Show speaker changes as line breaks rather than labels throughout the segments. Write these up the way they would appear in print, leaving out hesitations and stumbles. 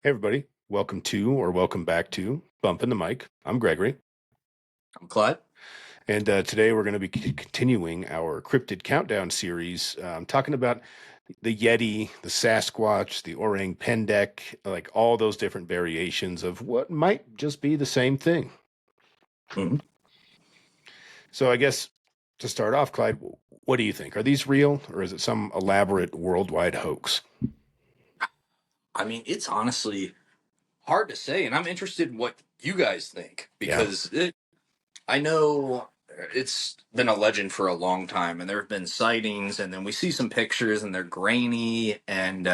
Hey, everybody. Welcome back to Bumping the Mic. I'm Gregory.
I'm Clyde.
And today we're going to be continuing our Cryptid Countdown series, talking about the Yeti, the Sasquatch, the Orang Pendek, like all those different variations of what might just be the same thing.
Mhm.
So I guess to start off, Clyde, what do you think? Are these real or is it some elaborate worldwide hoax?
I mean, it's honestly hard to say, and I'm interested in what you guys think
Yeah.
because I know it's been a legend for a long time, and there have been sightings, and then we see some pictures, and they're grainy, and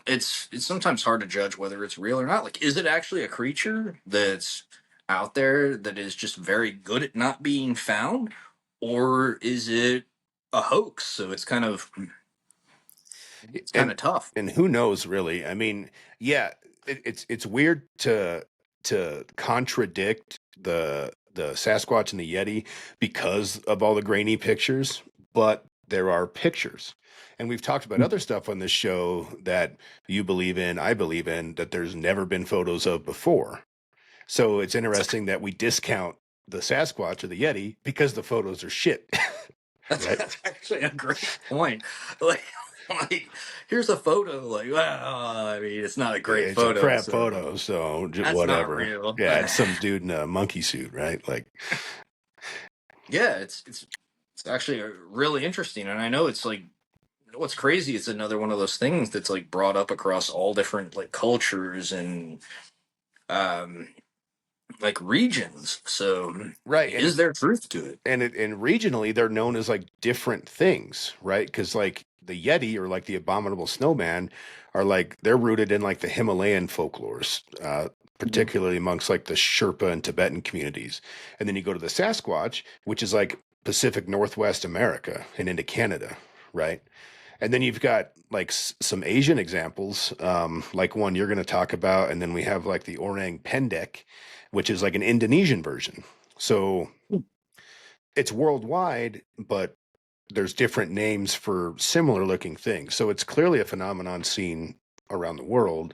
it's sometimes hard to judge whether it's real or not. Like, is it actually a creature that's out there that is just very good at not being found, or is it a hoax? So it's kind
and
of tough.
and who knows really? I mean, yeah, it's weird to contradict the Sasquatch and the Yeti because of all the grainy pictures, but there are pictures. And we've talked about other stuff on this show that you believe in, I believe in, that there's never been photos of before. So it's interesting that we discount the Sasquatch or the Yeti because the photos are shit, right?
That's actually a great point. Like, like here's a photo. Like, well, I mean, it's not a great
It's a
photo,
crap
so
photo, so
that's not
whatever.
real.
Yeah, it's some dude in a monkey suit, right? Like,
Yeah, it's actually really interesting, and I know it's like what's crazy. It's another one of those things that's like brought up across all different like cultures and um like regions. So,
right,
is there truth to it?
and regionally they're known as like different things, right? Because like the Yeti or like the abominable snowman are like they're rooted in like the Himalayan folklores,
Mhm.
particularly amongst like the Sherpa and Tibetan communities. And then you go to the Sasquatch, which is like Pacific Northwest America and into Canada, right? And then you've got like some Asian examples, like one you're going to talk about, and then we have like the Orang Pendek, which is like an Indonesian version. So it's worldwide, but there's different names for similar looking things. So it's clearly a phenomenon seen around the world.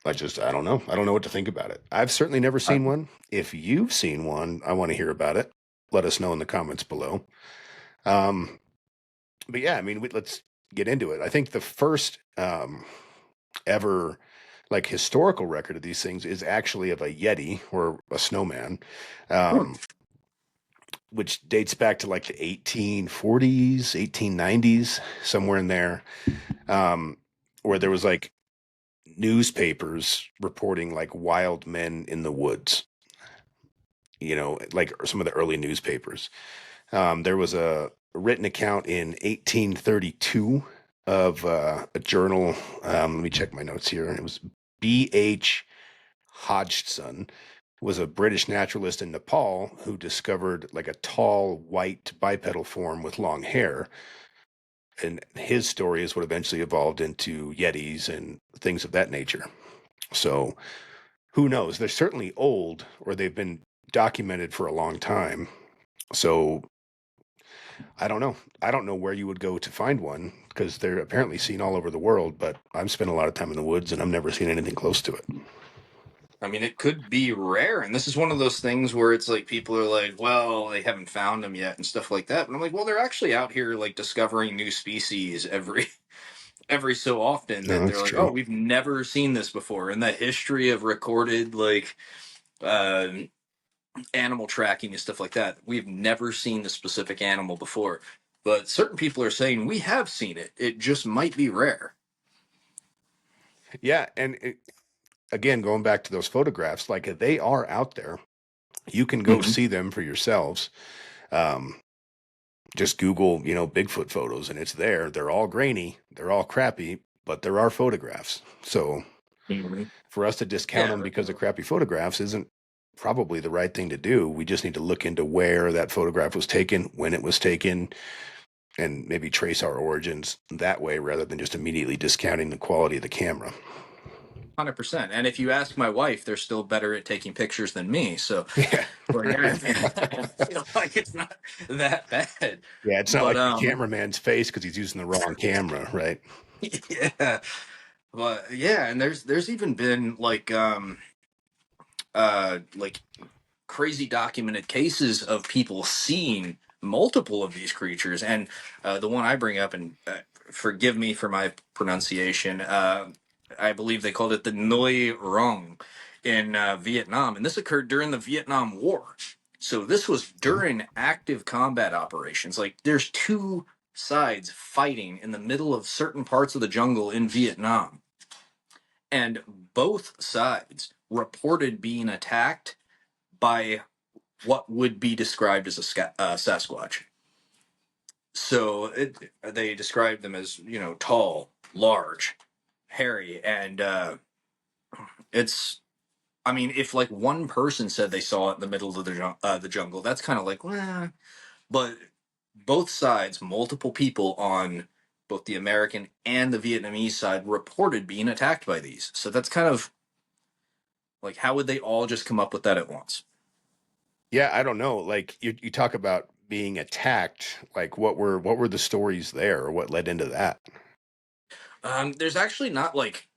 I don't know. I don't know what to think about it. I've certainly never
Uh,
seen one. If you've seen one, I want to hear about it. Let us know in the comments below. Um, but yeah, I mean, let's get into it. I think the first ever like historical record of these things is actually of a Yeti or a snowman.
hmm.
Um, which dates back to like the 1840s, 1890s, somewhere in there, um, where there was like newspapers reporting like wild men in the woods, like some of the early newspapers. There was a written account in 1832 of a journal. Let me check my notes here. It was B.H. Hodgson was a British naturalist in Nepal who discovered like a tall white bipedal form with long hair. And his story is what eventually evolved into Yetis and things of that nature. So who knows? They're certainly old or they've been documented for a long time. So I don't know. I don't know where you would go to find one because they're apparently seen all over the world, but I've spent a lot of time in the woods and I've never seen anything close to it.
I mean, it could be rare, and this is one of those things where it's like people are like, "Well, they haven't found them yet," and stuff like that. But I'm like, "Well, they're actually out here like discovering new species every every so often."
No,
That they're
that's
like,
true.
"Oh, we've never seen this before." In the history of recorded like uh, animal tracking and stuff like that, we've never seen the specific animal before. But certain people are saying we have seen it. It just might be rare.
Yeah. Again, going back to those photographs, like they are out there. You can go
Mhm.
see them for yourselves. Um, just Google, Bigfoot photos and it's there. They're all grainy, they're all crappy, but there are photographs. So
Mhm.
for us to discount
Yeah.
them because of crappy photographs isn't probably the right thing to do. We just need to look into where that photograph was taken, when it was taken, and maybe trace our origins that way rather than just immediately discounting the quality of the camera.
100%. And if you ask my wife, they're still better at taking pictures than me. So,
Yeah.
like, I feel like it's not that bad.
Yeah, it's not
But
like the cameraman's face because he's using the wrong camera, right?
yeah. But yeah, and there's even been like crazy documented cases of people seeing multiple of these creatures. And the one I bring up, and forgive me for my pronunciation, I believe they called it the Noi Rong in Vietnam. And this occurred during the Vietnam War. So this was
Oh,
during active combat operations. Like there's two sides fighting in the middle of certain parts of the jungle in Vietnam. And both sides reported being attacked by what would be described as a Sasquatch. So they described them as, tall, large, hairy, and it's. I mean, if like one person said they saw it in the middle of the jungle, that's kind of like, well, but both sides, multiple people on both the American and the Vietnamese side reported being attacked by these. So that's kind of like, how would they all just come up with that at once?
yeah, I don't know. Like you talk about being attacked. Like what were the stories there, or what led into that?
There's actually not like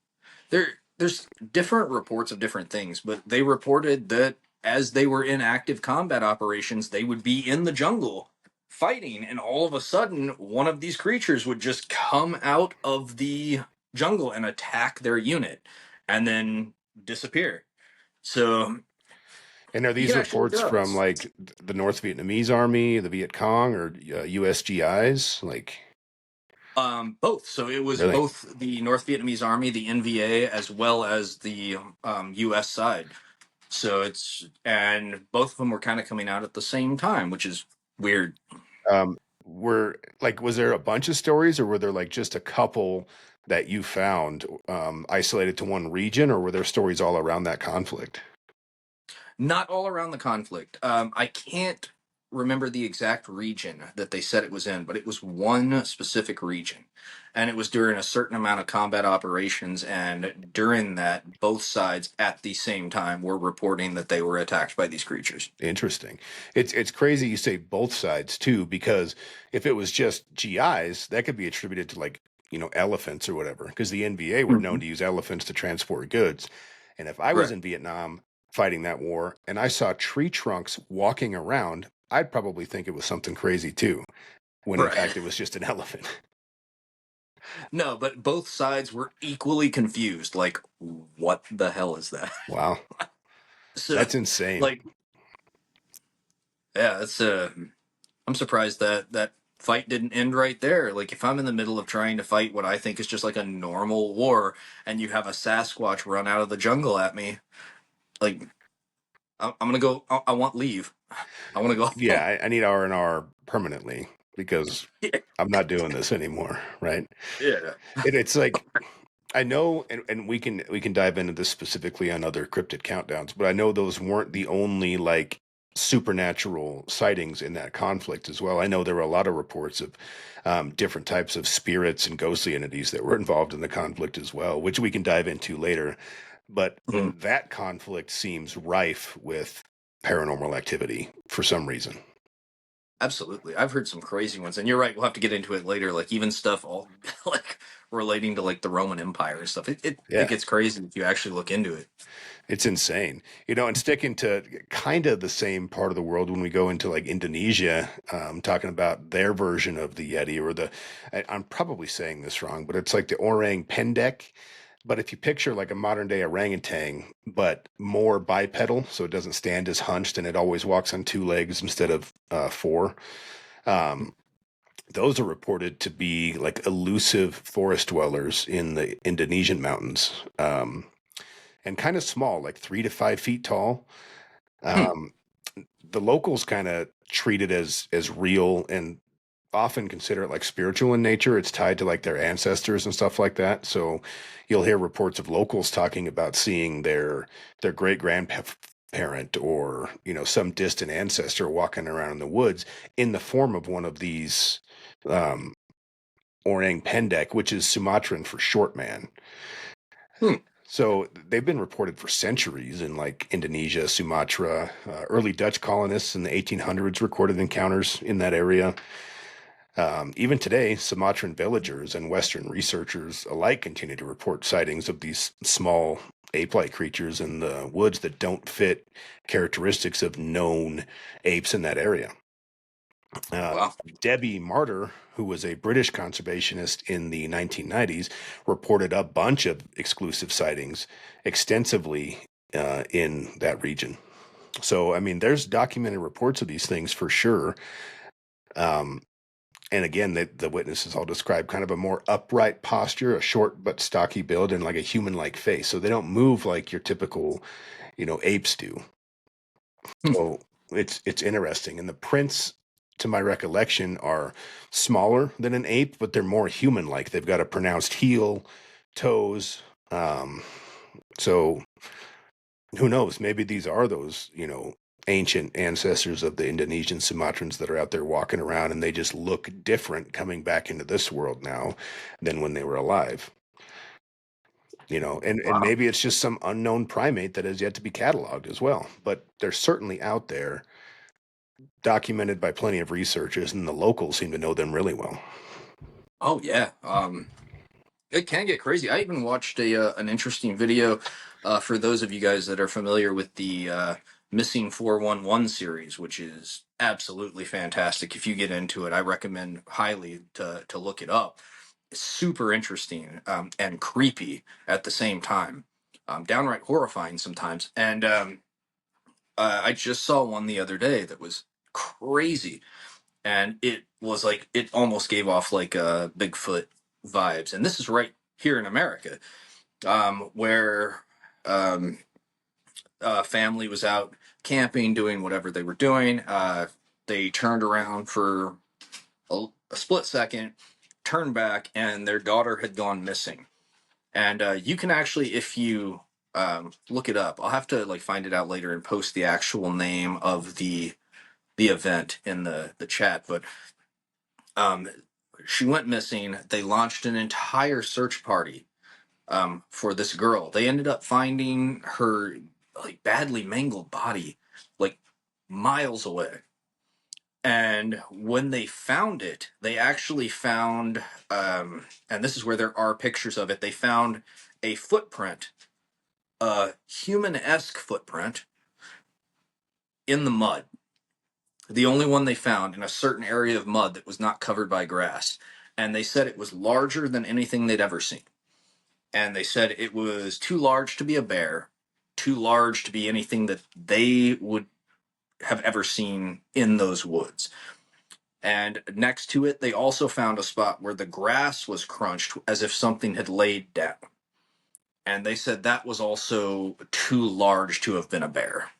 there's different reports of different things, but they reported that as they were in active combat operations, they would be in the jungle fighting, and all of a sudden, one of these creatures would just come out of the jungle and attack their unit, and then disappear. So
And are
you
these
can actually look it
reports
up.
from like the North Vietnamese Army, the Viet Cong, or USGIs? Like
Both. So it was
really?
both the North Vietnamese Army, the NVA, as well as the U.S. side. So and both of them were kind of coming out at the same time, which is weird.
Were like was there a bunch of stories, or were there like just a couple that you found isolated to one region, or were there stories all around that conflict?
Not all around the conflict. I can't remember the exact region that they said it was in, but it was one specific region. And it was during a certain amount of combat operations. And during that, both sides at the same time were reporting that they were attacked by these creatures.
Interesting. It's crazy you say both sides too, because if it was just GIs, that could be attributed to like, elephants or whatever, because the NVA were known
Mhm.
to use elephants to transport goods. And if I was
Correct.
in Vietnam fighting that war and I saw tree trunks walking around, I'd probably think it was something crazy too, when in
Right.
fact it was just an elephant.
No, but both sides were equally confused. Like, what the hell is that?
Wow.
So,
That's insane.
like, yeah, it's I'm surprised that that fight didn't end right there. Like, if I'm in the middle of trying to fight what I think is just like a normal war, and you have a Sasquatch run out of the jungle at me, like, I'm gonna go. I want leave. I want to go
Yeah,
home.
I need R&R permanently because I'm not doing this anymore, right?
Yeah.
It's like I know, and we can dive into this specifically on other cryptid countdowns, but I know those weren't the only like supernatural sightings in that conflict as well. I know there were a lot of reports of different types of spirits and ghostly entities that were involved in the conflict as well, which we can dive into later. But
Mhm.
that conflict seems rife with paranormal activity for some reason.
Absolutely. I've heard some crazy ones, and you're right. We'll have to get into it later. Like even stuff all like relating to like the Roman Empire and stuff. It
Yeah.
gets crazy if you actually look into it.
It's insane, and sticking to kind of the same part of the world when we go into like Indonesia, talking about their version of the Yeti or I'm probably saying this wrong, but it's like the orang pendek. But if you picture like a modern day orangutan, but more bipedal, so it doesn't stand as hunched and it always walks on two legs instead of four. Um, those are reported to be like elusive forest dwellers in the Indonesian mountains. And kind of small, like 3 to 5 feet tall.
Hmm.
Um, the locals kind of treat it as real and often consider it like spiritual in nature. It's tied to like their ancestors and stuff like that. So you'll hear reports of locals talking about seeing their great grandparent or some distant ancestor walking around in the woods in the form of one of these um, orang pendek, which is Sumatran for short man.
Hmm.
So they've been reported for centuries in like Indonesia, Sumatra. Early Dutch colonists in the 1800s recorded encounters in that area. Even today, Sumatran villagers and Western researchers alike continue to report sightings of these small ape-like creatures in the woods that don't fit characteristics of known apes in that area. Uh,
Wow.
Debbie Martyr, who was a British conservationist in the 1990s, reported a bunch of exclusive sightings extensively in that region. So, I mean, there's documented reports of these things for sure. Um, and again, the witnesses all describe kind of a more upright posture, a short but stocky build, and like a human-like face. So they don't move like your typical, apes do.
Hmm.
So it's interesting. And the prints, to my recollection, are smaller than an ape, but they're more human-like. They've got a pronounced heel, toes. So who knows? Maybe these are those, ancient ancestors of the Indonesian Sumatrans that are out there walking around, and they just look different coming back into this world now than when they were alive. And
Wow.
maybe it's just some unknown primate that has yet to be cataloged as well. But they're certainly out there, documented by plenty of researchers, and the locals seem to know them really well.
Oh yeah. It can get crazy. I even watched a an interesting video for those of you guys that are familiar with the Missing 411 series, which is absolutely fantastic. If you get into it, I recommend highly to look it up. It's super interesting and creepy at the same time, downright horrifying sometimes. And I just saw one the other day that was crazy, and it was like it almost gave off like Bigfoot vibes. And this is right here in America, where a family was out camping, doing whatever they were doing. They turned around for a split second, turned back, and their daughter had gone missing. And you can actually, if you look it up, I'll have to like find it out later and post the actual name of the event in the chat. But um, she went missing. They launched an entire search party for this girl. They ended up finding her like badly mangled body like miles away. And when they found it, they actually found, and this is where there are pictures of it. They found a footprint, a human-esque footprint in the mud. The only one they found in a certain area of mud that was not covered by grass. And they said it was larger than anything they'd ever seen. And they said it was too large to be a bear, too large to be anything that they would have ever seen in those woods. And next to it, they also found a spot where the grass was crunched as if something had laid down. And they said that was also too large to have been a bear.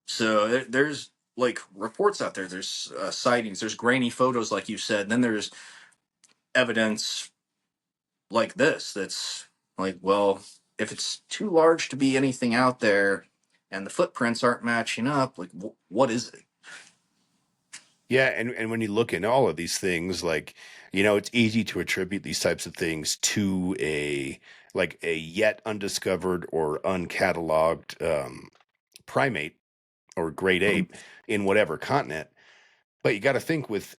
So there's like reports out there. There's sightings. There's grainy photos, like you said. And then there's evidence like this that's like, well, if it's too large to be anything out there and the footprints aren't matching up, like, what is it?
Yeah, and when you look into all of these things, like, it's easy to attribute these types of things to a yet undiscovered or uncatalogued primate or great ape in whatever continent. But you got to think with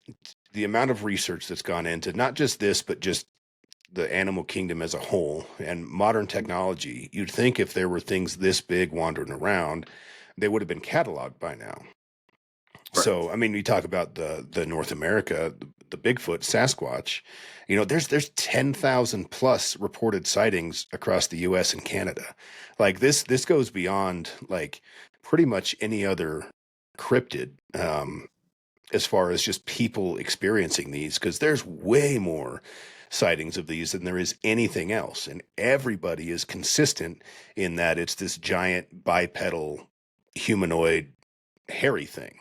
the amount of research that's gone into not just this, but just the animal kingdom as a whole and modern technology, you'd think if there were things this big wandering around, they would have been cataloged by now.
Right.
So, I mean, we talk about the North America, the Bigfoot, Sasquatch. There's 10,000 plus reported sightings across the U.S. and Canada. Like this goes beyond like pretty much any other cryptid, as far as just people experiencing these, because there's way more sightings of these than there is anything else, and everybody is consistent in that it's this giant bipedal humanoid hairy thing.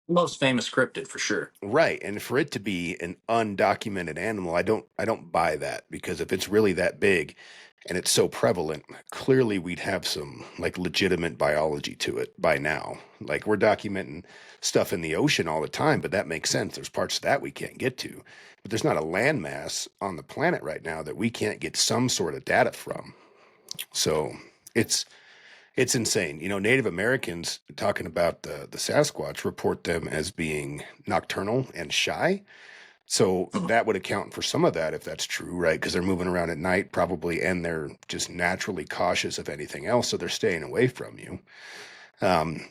Most famous cryptid for sure.
Right, and for it to be an undocumented animal, I don't buy that, because if it's really that big and it's so prevalent, clearly we'd have some like legitimate biology to it by now. Like we're documenting stuff in the ocean all the time, but that makes sense. There's parts of that we can't get to. But there's not a landmass on the planet right now that we can't get some sort of data from. So it's It's insane. Native Americans talking about the Sasquatch report them as being nocturnal and shy. So that would account for some of that if that's true, right? Because they're moving around at night probably, and they're just naturally cautious of anything else, so they're staying away from you. Um,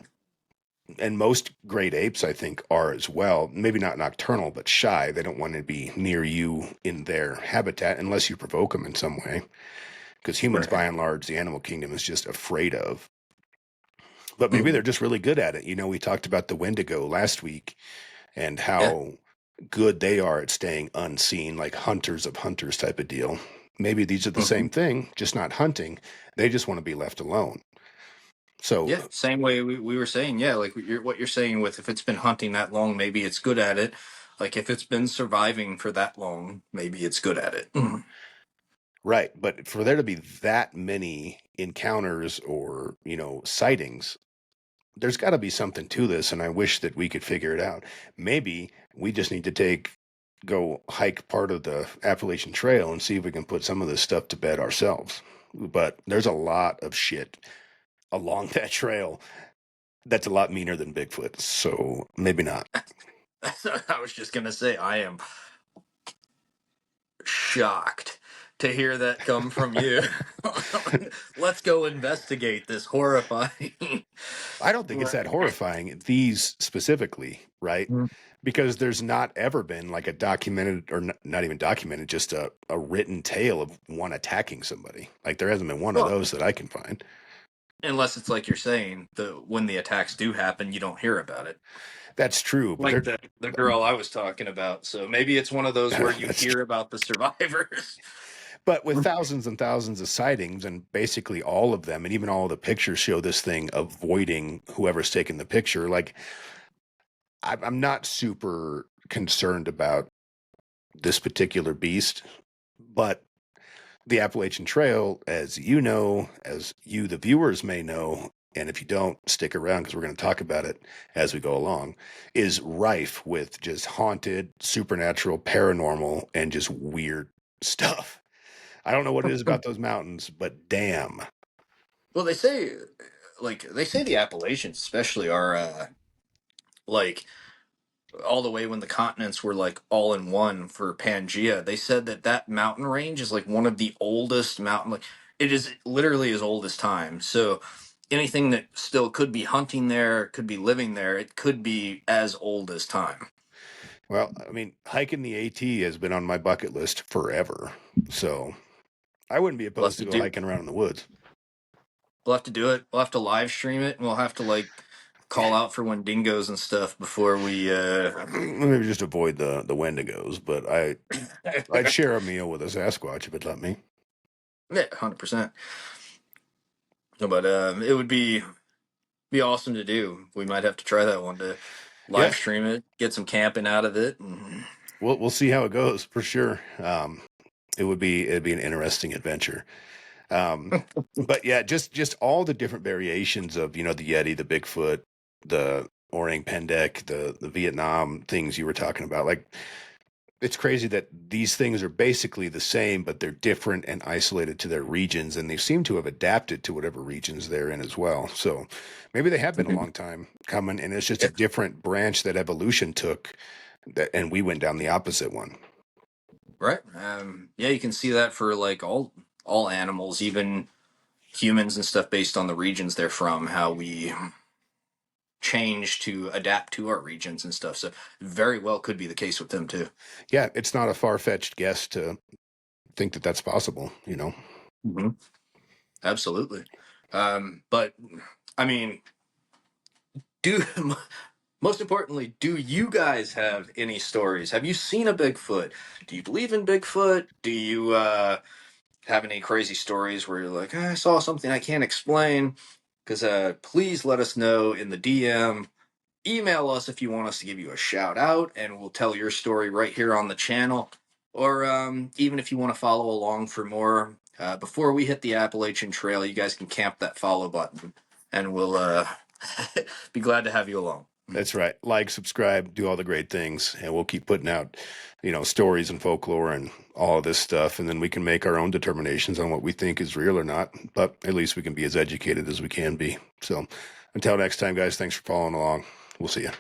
and most great apes, I think, are as well. Maybe not nocturnal, but shy. They don't want to be near you in their habitat unless you provoke them in some way. Because humans,
Right.
by and large, the animal kingdom is just afraid of. But maybe they're
Mhm.
just really good at it. We talked about the Wendigo last week and
Yeah.
how good they are at staying unseen, like hunters of hunters type of deal. Maybe these are the
Hmm.
same thing, just not hunting. They just want to be left alone. So,
Yeah. Same way we were saying. Yeah. Like what you're saying with if it's been hunting that long, maybe it's good at it. Like if it's been surviving for that long, maybe it's good at it.
right. But for there to be that many encounters or, sightings, there's got to be something to this. And I wish that we could figure it out. Maybe we just need to go hike part of the Appalachian Trail and see if we can put some of this stuff to bed ourselves. But there's a lot of shit along that trail that's a lot meaner than Bigfoot. So maybe not.
I was just gonna say I am shocked to hear that come from you. Let's go investigate this horrifying.
I don't think it's that horrifying, these specifically, right? Because there's not ever been like a documented, or not even documented, just a written tale of one attacking somebody. Like there hasn't been one of
Well,
those that I can find.
unless it's like you're saying, when the attacks do happen, you don't hear about it.
That's true, but
Like the girl I was talking about. So maybe it's one of those where you
that's
hear about the survivors.
but with thousands and thousands of sightings, and basically all of them, and even all the pictures show this thing avoiding whoever's taking the picture. Like I'm not super concerned about this particular beast, but the Appalachian Trail, as you know, as you, the viewers, may know, and if you don't, stick around because we're going to talk about it as we go along, is rife with just haunted, supernatural, paranormal, and just weird stuff. I don't know what it is about those mountains, but damn.
Well, they say the Appalachians especially are like all the way when the continents were like all in one for Pangea. They said that that mountain range is like one of the oldest mountain. Like it is literally as old as time. So anything that still could be hunting there, could be living there, it could be as old as time.
Well, I mean, hiking the AT has been on my bucket list forever. So I wouldn't be
We'll have
opposed to
to
go
do.
hiking around in the woods.
We'll have to do it. We'll have to live stream it, and we'll have to like call out for Wendigos and stuff before we.
Maybe just avoid the Wendigos, but I'd share a meal with a Sasquatch if it let me.
Yeah, 100%. No, but it would be awesome to do. We might have to try that one to
Yeah,
live stream it, get some camping out of it. And
we'll see how it goes for sure. It'd be an interesting adventure. Um, but yeah, just all the different variations of the Yeti, the Bigfoot, the orang Pendek, the Vietnam things you were talking about. Like it's crazy that these things are basically the same, but they're different and isolated to their regions, and they seem to have adapted to whatever regions they're in as well. So maybe they have been a long time coming, and it's just a
yeah,
different branch that evolution took, and we went down the opposite one.
right. Yeah, you can see that for like all animals, even humans and stuff, based on the regions they're from, how we change to adapt to our regions and stuff. So very well could be the case with them too.
Yeah, it's not a far fetched guess to think that that's possible.
Hmm. Absolutely. But I mean, do most importantly, do you guys have any stories? Have you seen a Bigfoot? Do you believe in Bigfoot? Do you have any crazy stories where you're like, I saw something I can't explain? Because please let us know in the DM. Email us if you want us to give you a shout out, and we'll tell your story right here on the channel. Or even if you want to follow along for more, before we hit the Appalachian Trail, you guys can camp that follow button, and we'll be glad to have you along.
That's right. Like, subscribe, do all the great things, and we'll keep putting out, stories and folklore and all of this stuff, and then we can make our own determinations on what we think is real or not. But at least we can be as educated as we can be. So, until next time, guys, thanks for following along. We'll see you.